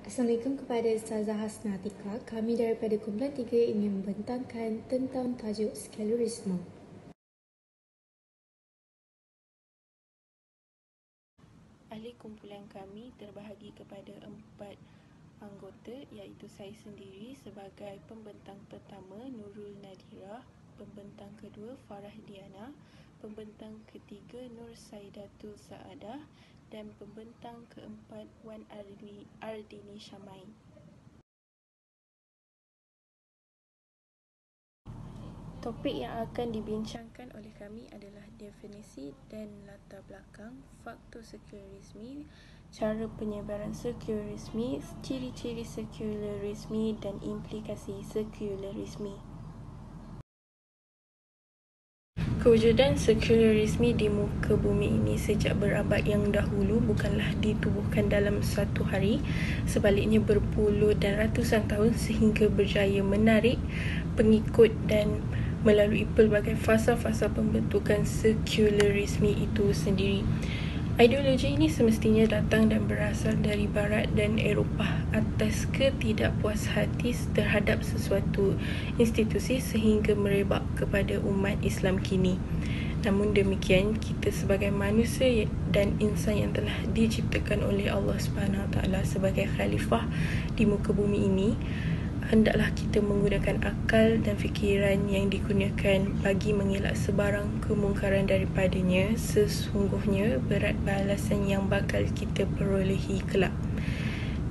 Assalamualaikum kepada Ustazah Hasna Atika. Kami daripada kumpulan 3 ingin membentangkan tentang tajuk sklerotisme. Ahli kumpulan kami terbahagi kepada 4 anggota, iaitu saya sendiri sebagai pembentang pertama Nurul Nadirah, pembentang kedua Farah Diana, pembentang ketiga Nur Saidatul Saadah dan pembentang keempat Wan Ardini Syamai. Topik yang akan dibincangkan oleh kami adalah definisi dan latar belakang, faktor sekularisme, cara penyebaran sekularisme, ciri-ciri sekularisme dan implikasi sekularisme. Kewujudan sekularisme di muka bumi ini sejak berabad yang dahulu bukanlah ditubuhkan dalam satu hari, sebaliknya berpuluh dan ratusan tahun sehingga berjaya menarik pengikut dan melalui pelbagai fasa-fasa pembentukan sekularisme itu sendiri. Ideologi ini semestinya datang dan berasal dari Barat dan Eropah atas ketidakpuashati terhadap sesuatu institusi sehingga merebak kepada umat Islam kini. Namun demikian, kita sebagai manusia dan insan yang telah diciptakan oleh Allah SWT sebagai khalifah di muka bumi ini, hendaklah kita menggunakan akal dan fikiran yang dikurniakan bagi mengelak sebarang kemungkaran daripadanya. Sesungguhnya berat balasan yang bakal kita perolehi kelak.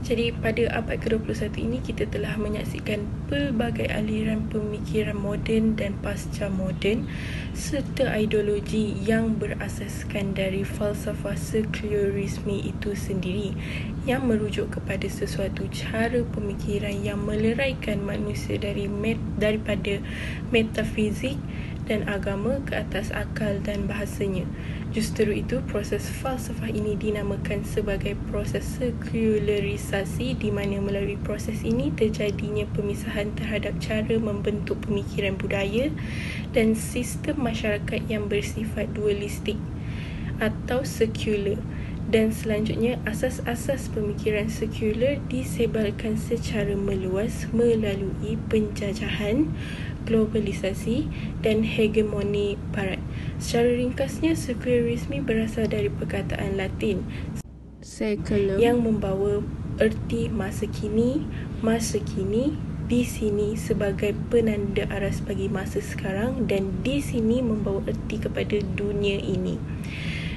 Jadi pada abad ke-21 ini kita telah menyaksikan pelbagai aliran pemikiran moden dan pasca moden serta ideologi yang berasaskan dari falsafah sekularisme itu sendiri yang merujuk kepada sesuatu cara pemikiran yang meleraikan manusia daripada metafizik dan agama ke atas akal dan bahasanya. Justru itu, proses falsafah ini dinamakan sebagai proses sekularisasi, di mana melalui proses ini terjadinya pemisahan terhadap cara membentuk pemikiran budaya dan sistem masyarakat yang bersifat dualistik atau sekular. Dan selanjutnya, asas-asas pemikiran sekular disebarkan secara meluas melalui penjajahan, globalisasi dan hegemoni Barat. Secara ringkasnya, sekularisme berasal dari perkataan Latin seculum yang membawa erti masa kini, di sini sebagai penanda aras bagi masa sekarang dan di sini membawa erti kepada dunia ini.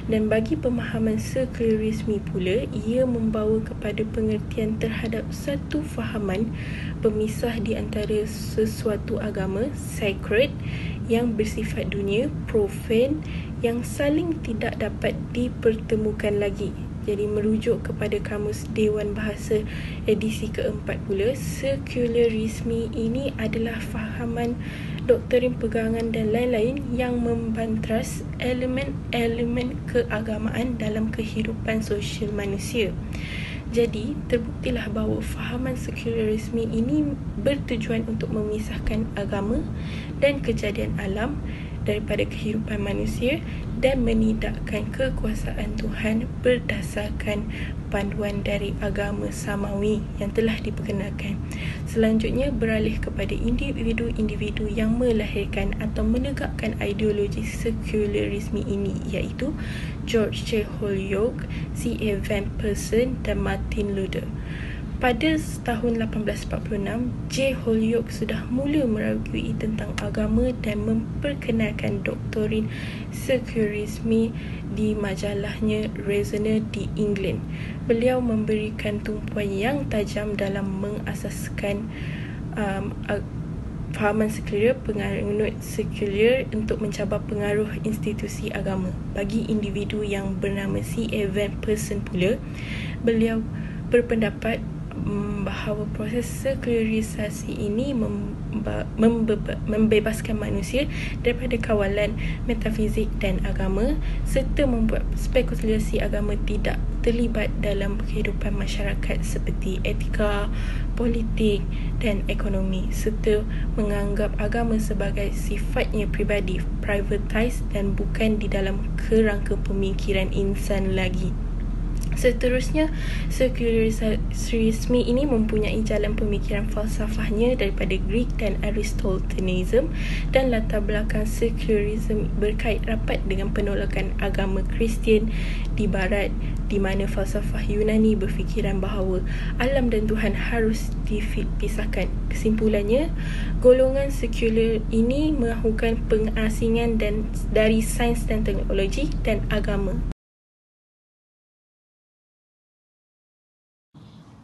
Dan bagi pemahaman sekularisme pula, ia membawa kepada pengertian terhadap satu fahaman pemisah di antara sesuatu agama, sacred, yang bersifat dunia, profane, yang saling tidak dapat dipertemukan lagi. Jadi merujuk kepada Kamus Dewan Bahasa edisi keempat pula, sekularisme ini adalah fahaman doktrin pegangan dan lain-lain yang membantras elemen-elemen keagamaan dalam kehidupan sosial manusia. Jadi, terbuktilah bahawa fahaman sekularisme ini bertujuan untuk memisahkan agama dan kejadian alam daripada kehidupan manusia dan menidakkan kekuasaan Tuhan berdasarkan panduan dari agama samawi yang telah diperkenalkan. Selanjutnya beralih kepada individu-individu yang melahirkan atau menegakkan ideologi sekularisme ini, iaitu George C. Holyoake, C.A. Van Person dan Martin Luther. Pada tahun 1846, J. Holyoake sudah mula meragui tentang agama dan memperkenalkan doktrin sekularisme di majalahnya Reasoner di England. Beliau memberikan tumpuan yang tajam dalam mengasaskan fahaman sekular, penganut sekular untuk mencabar pengaruh institusi agama. Bagi individu yang bernama C.A. Van Person pula, beliau berpendapat bahawa proses sekularisasi ini membebaskan manusia daripada kawalan metafizik dan agama serta membuat spekulasi agama tidak terlibat dalam kehidupan masyarakat seperti etika, politik dan ekonomi, serta menganggap agama sebagai sifatnya pribadi, privatized dan bukan di dalam kerangka pemikiran insan lagi. Seterusnya, sekularisme ini mempunyai jalan pemikiran falsafahnya daripada Greek dan Aristotelianism, dan latar belakang sekularisme berkait rapat dengan penolakan agama Kristian di Barat, di mana falsafah Yunani berfikiran bahawa alam dan Tuhan harus dipisahkan. Kesimpulannya, golongan sekular ini melakukan pengasingan dari sains dan teknologi dan agama.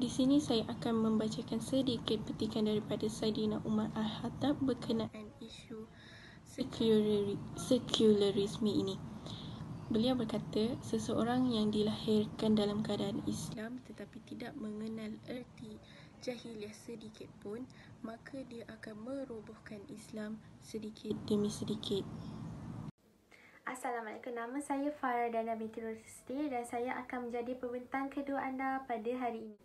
Di sini saya akan membacakan sedikit petikan daripada Saidina Umar Al-Khattab berkenaan isu sekularisme ini. Beliau berkata, seseorang yang dilahirkan dalam keadaan Islam tetapi tidak mengenal erti jahiliah sedikit pun, maka dia akan merobohkan Islam sedikit demi sedikit. Assalamualaikum, nama saya Faradana binti Rusti dan saya akan menjadi pembentang kedua anda pada hari ini.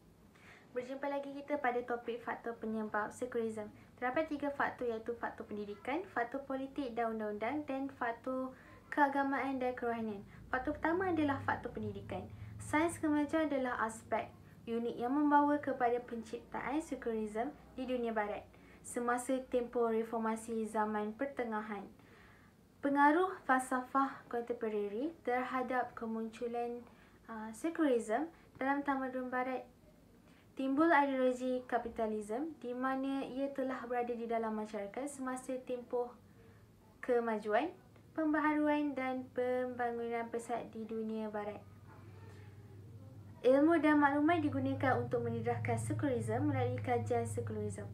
Berjumpa lagi kita pada topik faktor penyebab sekularisme. Terdapat 3 faktor, iaitu faktor pendidikan, faktor politik dan undang-undang, dan faktor keagamaan dan kerohanian. Faktor pertama adalah faktor pendidikan. Sains kemajuan adalah aspek unik yang membawa kepada penciptaan sekularisme di dunia barat semasa tempoh reformasi zaman pertengahan. Pengaruh falsafah kontemporari terhadap kemunculan sekularisme dalam tamadun barat. Timbul ideologi kapitalisme di mana ia telah berada di dalam masyarakat semasa tempoh kemajuan, pembaharuan dan pembangunan pesat di dunia barat. Ilmu dan maklumat digunakan untuk mendedahkan sekularisme melalui kajian sekularisme.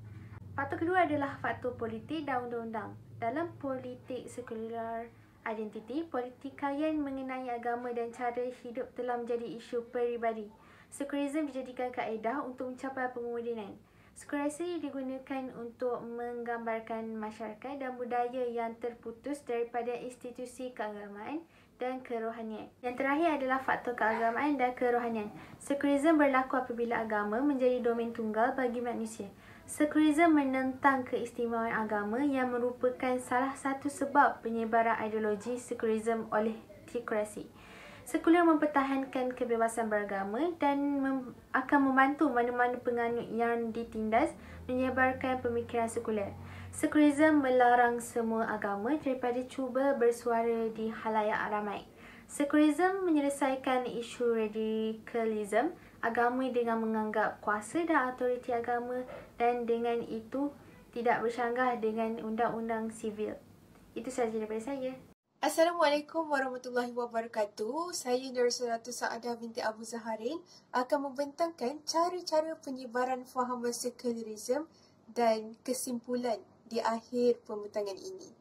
Faktor kedua adalah faktor politik dan undang-undang. Dalam politik sekular identiti, politikaian mengenai agama dan cara hidup telah menjadi isu peribadi. Sekularisme dijadikan kaedah untuk mencapai pemodenan. Sekularisme digunakan untuk menggambarkan masyarakat dan budaya yang terputus daripada institusi keagamaan dan kerohanian. Yang terakhir adalah faktor keagamaan dan kerohanian. Sekularisme berlaku apabila agama menjadi domain tunggal bagi manusia. Sekularisme menentang keistimewaan agama yang merupakan salah satu sebab penyebaran ideologi sekularisme oleh teokrasi. Sekular mempertahankan kebebasan beragama dan akan membantu mana-mana penganut yang ditindas menyebarkan pemikiran sekular. Sekularisme melarang semua agama daripada cuba bersuara di khalayak ramai. Sekularisme menyelesaikan isu radikalisme agama dengan menganggap kuasa dan autoriti agama dan dengan itu tidak bersanggah dengan undang-undang sivil. Itu sahaja daripada saya. Assalamualaikum warahmatullahi wabarakatuh. Saya Nursulatu Saadah binti Abu Zaharin akan membentangkan cara-cara penyebaran fahaman sekularisme dan kesimpulan di akhir pembentangan ini.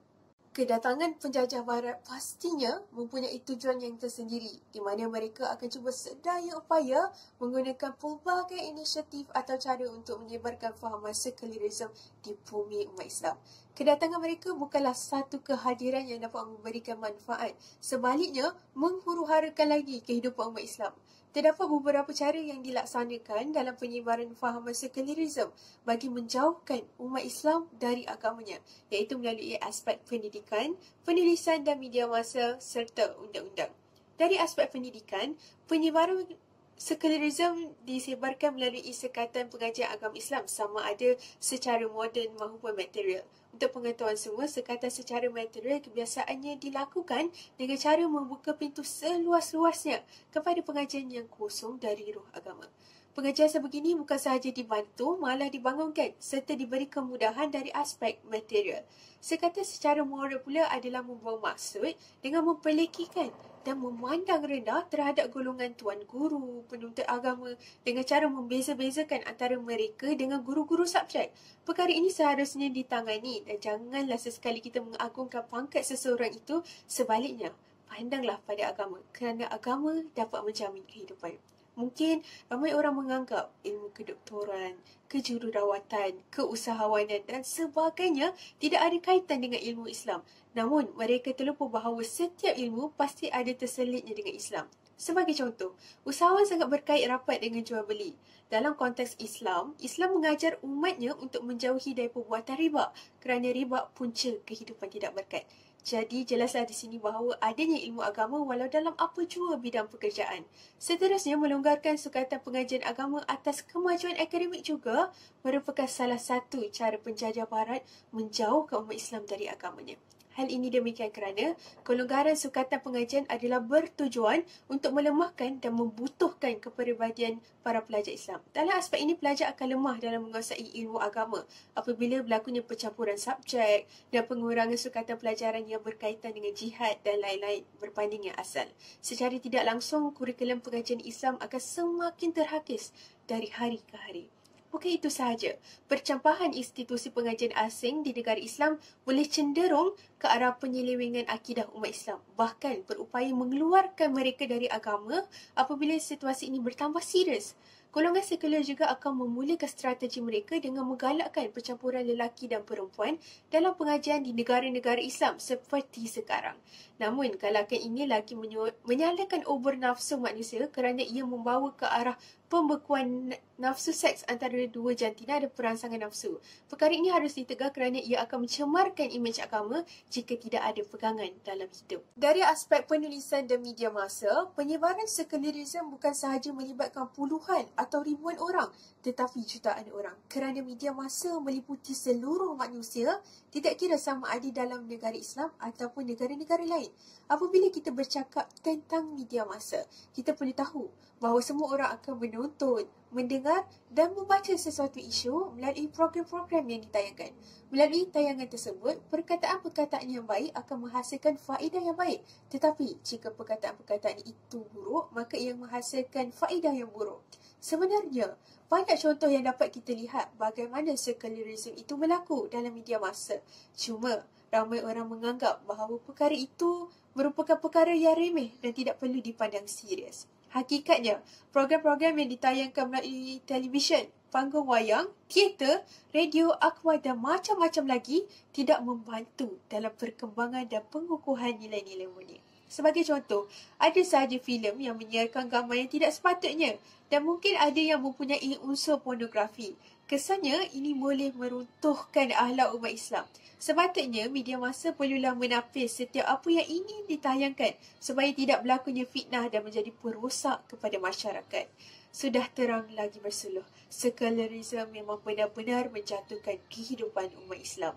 Kedatangan penjajah barat pastinya mempunyai tujuan yang tersendiri di mana mereka akan cuba sedaya upaya menggunakan pelbagai inisiatif atau cara untuk menyebarkan fahaman sekularisme di bumi umat Islam. Kedatangan mereka bukanlah satu kehadiran yang dapat memberikan manfaat. Sebaliknya, menghuru-harakan lagi kehidupan umat Islam. Terdapat beberapa cara yang dilaksanakan dalam penyebaran fahaman sekularisme bagi menjauhkan umat Islam dari agamanya, iaitu melalui aspek pendidikan, penulisan dan media massa serta undang-undang. Dari aspek pendidikan, penyebaran sekularisme disebarkan melalui sekatan pengajian agama Islam sama ada secara moden maupun material. Untuk pengetahuan semua, sekatan secara material kebiasaannya dilakukan dengan cara membuka pintu seluas-luasnya kepada pengajian yang kosong dari roh agama. Pengajian sebegini bukan sahaja dibantu, malah dibangunkan serta diberi kemudahan dari aspek material. Sekatan secara moral pula adalah membawa maksud dengan memperlekikan dan memandang rendah terhadap golongan tuan guru, penuntut agama dengan cara membeza-bezakan antara mereka dengan guru-guru subjek. Perkara ini seharusnya ditangani dan janganlah sesekali kita mengagungkan pangkat seseorang itu. Sebaliknya, pandanglah pada agama kerana agama dapat menjamin kehidupan. Mungkin ramai orang menganggap ilmu kedoktoran, kejururawatan, keusahawanan dan sebagainya tidak ada kaitan dengan ilmu Islam. Namun, mereka terlupa bahawa setiap ilmu pasti ada terselitnya dengan Islam. Sebagai contoh, usahawan sangat berkait rapat dengan jual beli. Dalam konteks Islam, Islam mengajar umatnya untuk menjauhi dari perbuatan riba kerana riba punca kehidupan tidak berkat. Jadi jelaslah di sini bahawa adanya ilmu agama walau dalam apa jua bidang pekerjaan. Seterusnya, melonggarkan sukatan pengajian agama atas kemajuan akademik juga merupakan salah satu cara penjajah barat menjauhkan umat Islam dari agamanya. Hal ini demikian kerana kelonggaran sukatan pengajian adalah bertujuan untuk melemahkan dan membutuhkan kepribadian para pelajar Islam. Dalam aspek ini, pelajar akan lemah dalam menguasai ilmu agama apabila berlakunya pencampuran subjek dan pengurangan sukatan pelajaran yang berkaitan dengan jihad dan lain-lain berbanding yang asal. Secara tidak langsung, kurikulum pengajian Islam akan semakin terhakis dari hari ke hari. Bukan itu sahaja, percampahan institusi pengajian asing di negara Islam boleh cenderung ke arah penyelewengan akidah umat Islam, bahkan berupaya mengeluarkan mereka dari agama apabila situasi ini bertambah serius. Golongan sekular juga akan memulakan strategi mereka dengan menggalakkan percampuran lelaki dan perempuan dalam pengajian di negara-negara Islam seperti sekarang. Namun, galakan ini lagi menyalakan obor nafsu manusia kerana ia membawa ke arah pembekuan nafsu seks antara dua jantina dan perangsangan nafsu. Perkara ini harus ditegak kerana ia akan mencemarkan imej agama jika tidak ada pegangan dalam hidup. Dari aspek penulisan dan media massa, penyebaran sekularisme bukan sahaja melibatkan puluhan atau ribuan orang, tetapi jutaan orang. Kerana media massa meliputi seluruh manusia, tidak kira sama ada dalam negara Islam ataupun negara-negara lain. Apabila kita bercakap tentang media massa, kita perlu tahu bahawa semua orang akan menonton, mendengar dan membaca sesuatu isu melalui program-program yang ditayangkan. Melalui tayangan tersebut, perkataan-perkataan yang baik akan menghasilkan faedah yang baik. Tetapi jika perkataan-perkataan itu buruk, maka ia menghasilkan faedah yang buruk. Sebenarnya, banyak contoh yang dapat kita lihat bagaimana sekularisme itu berlaku dalam media massa. Cuma, ramai orang menganggap bahawa perkara itu merupakan perkara yang remeh dan tidak perlu dipandang serius. Hakikatnya, program-program yang ditayangkan melalui televisyen, panggung wayang, teater, radio, akhbar dan macam-macam lagi tidak membantu dalam perkembangan dan pengukuhan nilai-nilai mulia. Sebagai contoh, ada sahaja filem yang menyiarkan gambar yang tidak sepatutnya dan mungkin ada yang mempunyai unsur pornografi. Kesannya, ini boleh meruntuhkan akhlak umat Islam. Sepatutnya, media massa perlulah menapis setiap apa yang ingin ditayangkan supaya tidak berlakunya fitnah dan menjadi perosak kepada masyarakat. Sudah terang lagi bersuluh, sekularisme memang benar-benar menjatuhkan kehidupan umat Islam.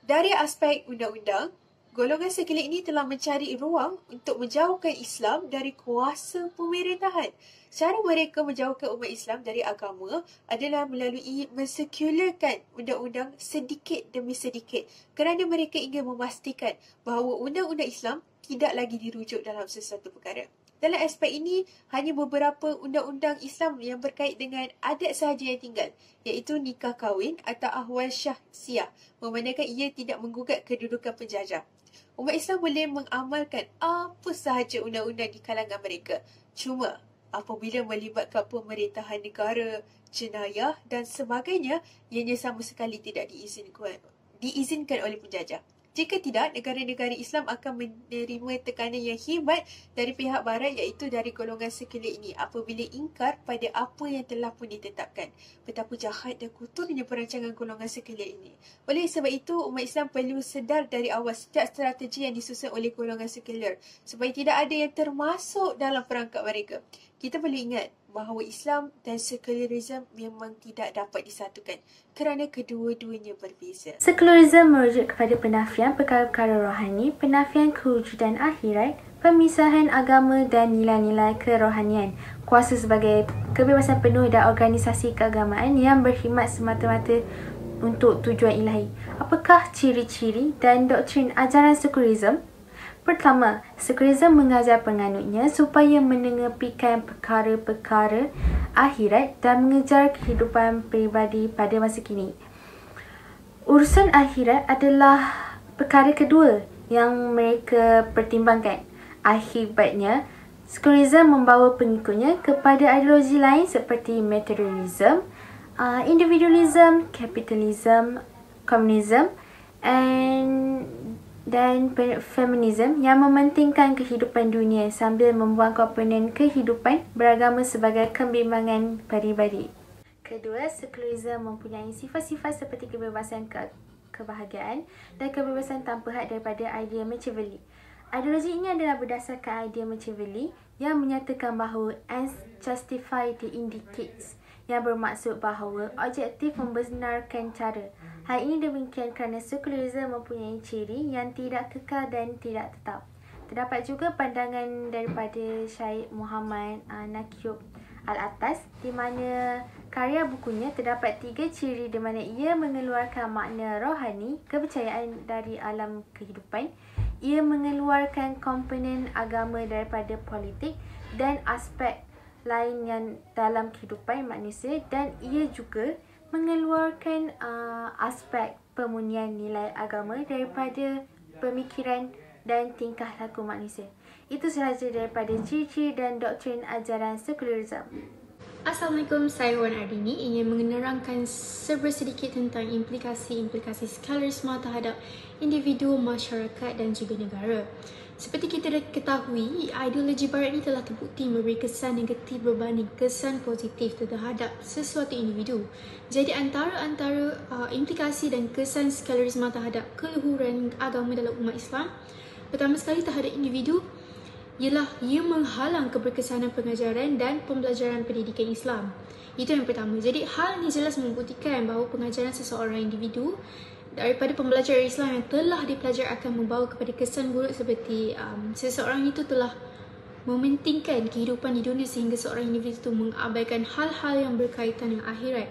Dari aspek undang-undang, golongan sekular ini telah mencari ruang untuk menjauhkan Islam dari kuasa pemerintahan. Cara mereka menjauhkan umat Islam dari agama adalah melalui mensekularkan undang-undang sedikit demi sedikit kerana mereka ingin memastikan bahawa undang-undang Islam tidak lagi dirujuk dalam sesuatu perkara. Dalam aspek ini, hanya beberapa undang-undang Islam yang berkait dengan adat sahaja yang tinggal, iaitu nikah kahwin atau ahwal syahsiah, memandangkan ia tidak menggugat kedudukan penjajah. Umat Islam boleh mengamalkan apa sahaja undang-undang di kalangan mereka. Cuma, apabila melibatkan pemerintahan negara, jenayah dan sebagainya, ianya sama sekali tidak diizinkan oleh penjajah. Jika tidak, negara-negara Islam akan menerima tekanan yang hebat dari pihak barat iaitu dari golongan sekular ini apabila ingkar pada apa yang telah pun ditetapkan. Betapa jahat dan kotornya perancangan golongan sekular ini. Oleh sebab itu, umat Islam perlu sedar dari awal setiap strategi yang disusun oleh golongan sekular supaya tidak ada yang termasuk dalam perangkap mereka. Kita perlu ingat bahawa Islam dan sekularisme memang tidak dapat disatukan kerana kedua-duanya berbeza. Sekularisme merujuk kepada penafian perkara-perkara rohani, penafian kewujudan akhirat, pemisahan agama dan nilai-nilai kerohanian, kuasa sebagai kebebasan penuh dan organisasi keagamaan yang berkhidmat semata-mata untuk tujuan ilahi. Apakah ciri-ciri dan doktrin ajaran sekularisme? Pertama, sekularisme mengajar penganutnya supaya menengepikan perkara-perkara akhirat dan mengejar kehidupan peribadi pada masa kini. Urusan akhirat adalah perkara kedua yang mereka pertimbangkan. Akibatnya, sekularisme membawa pengikutnya kepada ideologi lain seperti materialism, individualism, kapitalism, komunism dan feminisme yang mementingkan kehidupan dunia sambil membuang komponen kehidupan beragama sebagai kebimbangan peribadi. Kedua, sekularisme mempunyai sifat-sifat seperti kebebasan kebahagiaan dan kebebasan tanpa had daripada idea Machiavelli. Ideologi ini adalah berdasarkan idea Machiavelli yang menyatakan bahawa ends justify the indicates, yang bermaksud bahawa objektif membenarkan cara. Hal ini demikian kerana sekularisme mempunyai ciri yang tidak kekal dan tidak tetap. Terdapat juga pandangan daripada Syed Muhammad Naqib Al-Atas di mana karya bukunya terdapat 3 ciri di mana ia mengeluarkan makna rohani, kepercayaan dari alam kehidupan, ia mengeluarkan komponen agama daripada politik dan aspek lain yang dalam kehidupan manusia, dan ia juga mengeluarkan aspek pemurnian nilai agama daripada pemikiran dan tingkah laku manusia. Itu sahaja daripada ciri-ciri dan doktrin ajaran sekularisme. Assalamualaikum, saya Wan Ardini ingin menerangkan sedikit tentang implikasi-implikasi sekularisme terhadap individu, masyarakat dan juga negara. Seperti kita dah ketahui, ideologi barat ini telah terbukti memberi kesan negatif berbanding kesan positif terhadap sesuatu individu. Jadi antara implikasi dan kesan sekularisme terhadap keluhuran agama dalam umat Islam, pertama sekali terhadap individu ialah ia menghalang keberkesanan pengajaran dan pembelajaran pendidikan Islam. Itu yang pertama. Jadi hal ini jelas membuktikan bahawa pengajaran seseorang individu daripada pembelajaran Islam yang telah dipelajari akan membawa kepada kesan buruk seperti seseorang itu telah mementingkan kehidupan di dunia sehingga seorang individu itu mengabaikan hal-hal yang berkaitan dengan akhirat.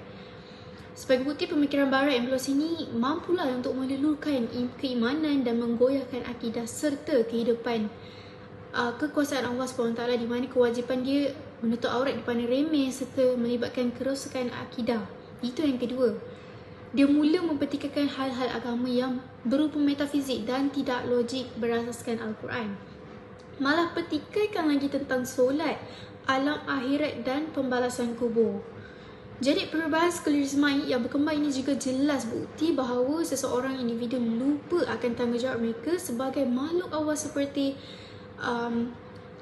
Sebagai bukti, pemikiran barat yang berluas ini mampulah untuk meluluhkan keimanan dan menggoyahkan akidah serta kehidupan kekuasaan Allah SWT, di mana kewajipan dia menutup aurat dipandang remeh serta melibatkan kerosakan akidah. Itu yang kedua. Dia mula mempertikaikan hal-hal agama yang berupa metafizik dan tidak logik berasaskan Al-Quran. Malah pertikaikan lagi tentang solat, alam akhirat dan pembalasan kubur. Jadi perubahan sekularisme yang berkembang ini juga jelas bukti bahawa seseorang individu lupa akan tanggungjawab mereka sebagai makhluk Allah, seperti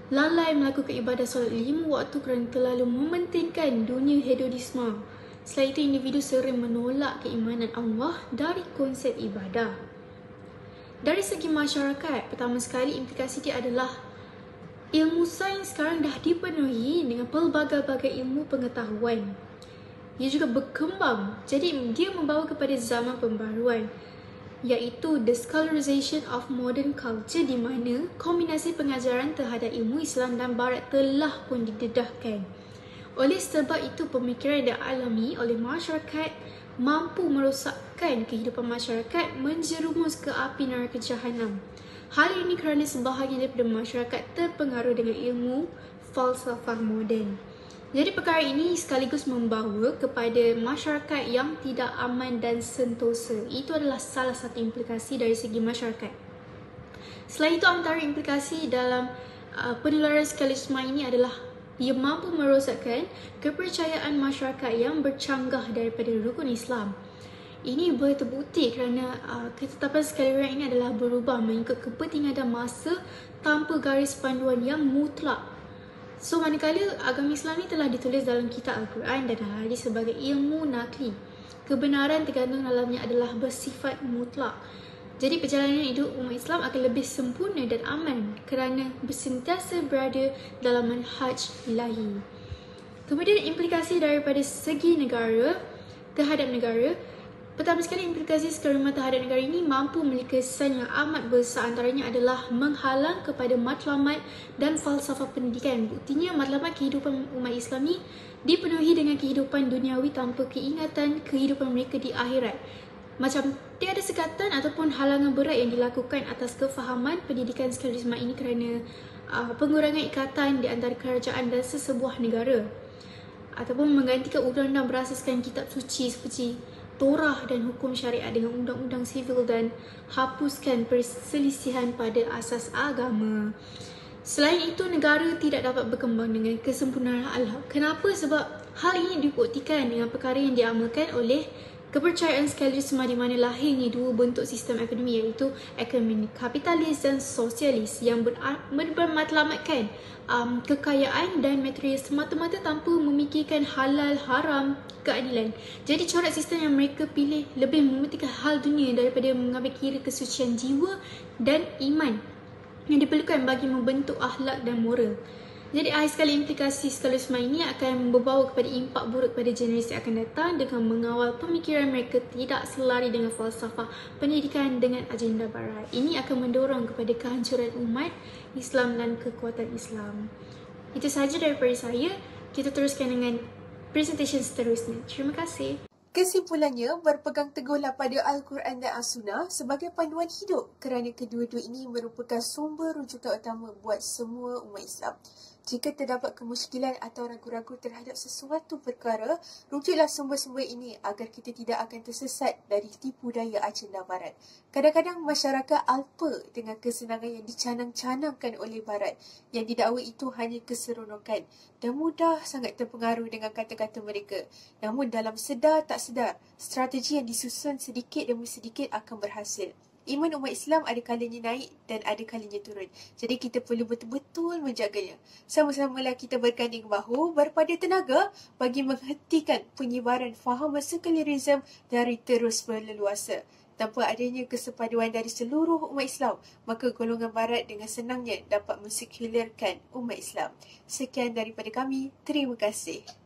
lalai melakukan ibadah solat 5 waktu kerana terlalu mementingkan dunia hedonisme. Selain itu, individu sering menolak keimanan Allah dari konsep ibadah. Dari segi masyarakat, pertama sekali implikasi dia adalah ilmu sains sekarang dah dipenuhi dengan pelbagai-bagai ilmu pengetahuan. Ia juga berkembang, jadi dia membawa kepada zaman pembaruan, iaitu the scholarization of modern culture, di mana kombinasi pengajaran terhadap ilmu Islam dan Barat telah pun didedahkan. Oleh sebab itu, pemikiran yang dialami oleh masyarakat mampu merosakkan kehidupan masyarakat, menjerumus ke api neraka Jahanam. Hal ini kerana sebahagian daripada masyarakat terpengaruh dengan ilmu falsafah moden. Jadi perkara ini sekaligus membawa kepada masyarakat yang tidak aman dan sentosa. Itu adalah salah satu implikasi dari segi masyarakat. Selain itu, antara implikasi dalam penularan sekularisme ini adalah ia mampu merosakkan kepercayaan masyarakat yang bercanggah daripada rukun Islam. Ini boleh terbukti kerana ketetapan sekularisme ini adalah berubah mengikut kepentingan dan masa tanpa garis panduan yang mutlak. So, manakala agama Islam ini telah ditulis dalam kitab Al-Quran dan hadis sebagai ilmu nakli, kebenaran tergantung dalamnya adalah bersifat mutlak. Jadi perjalanan hidup umat Islam akan lebih sempurna dan aman kerana bersentiasa berada dalam manhaj ilahi. Kemudian implikasi daripada segi negara terhadap negara. Pertama sekali, implikasi sekularisme terhadap negara ini mampu memiliki kesan yang amat besar. Antaranya adalah menghalang kepada matlamat dan falsafah pendidikan. Buktinya, matlamat kehidupan umat Islam ini dipenuhi dengan kehidupan duniawi tanpa keingatan kehidupan mereka di akhirat. Macam tiada sekatan ataupun halangan berat yang dilakukan atas kefahaman pendidikan sekularisme ini kerana pengurangan ikatan di antara kerajaan dan sesebuah negara, ataupun menggantikan undang-undang berasaskan kitab suci seperti Torah dan hukum syariat dengan undang-undang sivil dan hapuskan perselisihan pada asas agama. Selain itu, negara tidak dapat berkembang dengan kesempurnaan Allah. Kenapa? Sebab hal ini dibuktikan dengan perkara yang diamalkan oleh Kepercayaan sekularisme di mana lahirnya dua bentuk sistem ekonomi iaitu ekonomi kapitalis dan sosialis yang bermatlamatkan kekayaan dan material semata-mata tanpa memikirkan halal, haram, keadilan. Jadi corak sistem yang mereka pilih lebih mementingkan hal dunia daripada mengambil kira kesucian jiwa dan iman yang diperlukan bagi membentuk akhlak dan moral. Jadi akhir sekali implikasi sekularisme ini akan membawa kepada impak buruk pada generasi akan datang dengan mengawal pemikiran mereka tidak selari dengan falsafah pendidikan dengan agenda barat. Ini akan mendorong kepada kehancuran umat Islam dan kekuatan Islam. Itu sahaja daripada saya. Kita teruskan dengan presentation seterusnya. Terima kasih. Kesimpulannya, berpegang teguhlah pada Al-Quran dan As-Sunnah sebagai panduan hidup kerana kedua-dua ini merupakan sumber rujukan utama buat semua umat Islam. Jika terdapat kemusykilan atau ragu-ragu terhadap sesuatu perkara, rujuklah sumber-sumber ini agar kita tidak akan tersesat dari tipu daya agenda Barat. Kadang-kadang masyarakat alpa dengan kesenangan yang dicanang-canangkan oleh Barat yang didakwa itu hanya keseronokan dan mudah sangat terpengaruh dengan kata-kata mereka. Namun dalam sedar tak sedar, strategi yang disusun sedikit demi sedikit akan berhasil. Iman umat Islam ada kalanya naik dan ada kalanya turun. Jadi kita perlu betul-betul menjaganya. Sama-samalah kita berganding bahu, berpada tenaga bagi menghentikan penyebaran faham sekularisme dari terus berleluasa. Tanpa adanya kesepaduan dari seluruh umat Islam, maka golongan Barat dengan senangnya dapat mensekularkan umat Islam. Sekian daripada kami. Terima kasih.